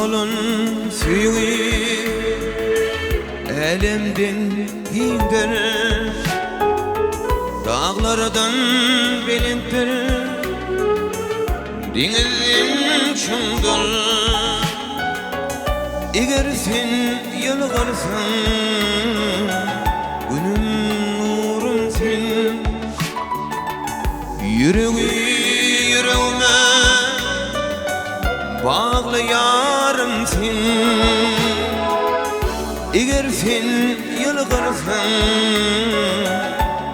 Solun suyu elimden indir, dağlardan belirtir, denizin çımdır. Eğer sen yalvarsan, günüm nurum sen. Yüreğime bağlı yarım sen. Eğer sen yalvarsan,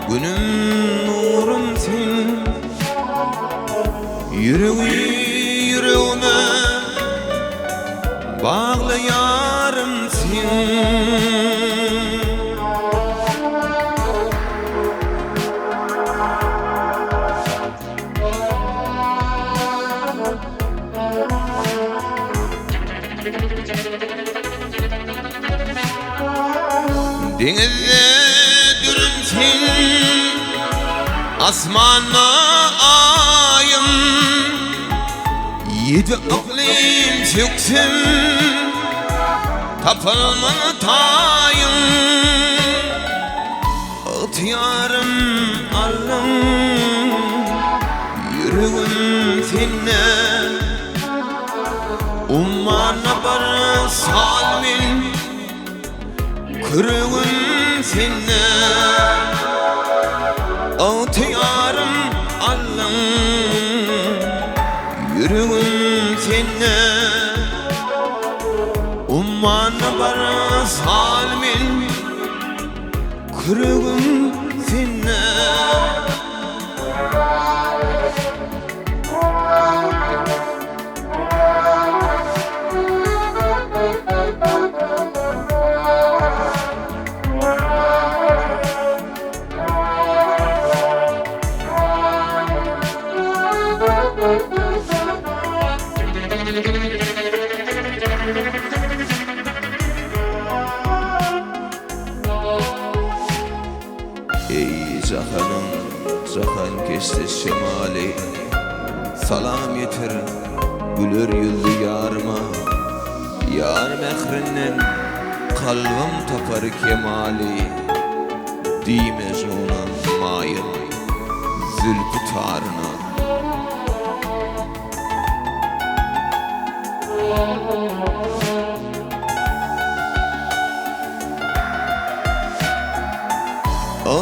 günüm nurum sen. Yüreğime bağlı yarım sen. Denizde dürümsin, asmana ayım, yedi iklim çöksün, tapılma tayım. Atıyarım alım, yüreğim seninle. Ummana bar salmin, kırığım seninle. Atıyarım alım, yüreğim seninle. Ummana bar salmin, kırığım seninle. Ey zahanım, zahan kesti şemali, salam yeter gülür yüzlü yarıma. Yar mehrinden kalbim tapar kemali, dimez ona mayın zülfü tarına.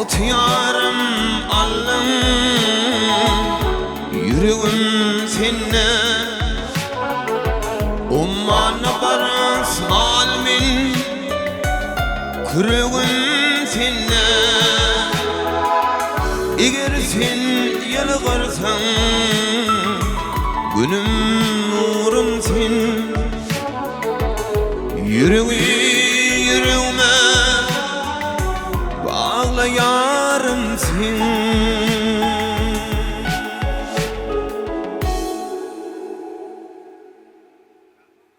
Atıyarım alım, yüreğim seninle. Ummana bar salmin, kırığım seninle. Eğer sen yalvarsan, günüm nurum sen. Yüreğime bağlı yarım sen.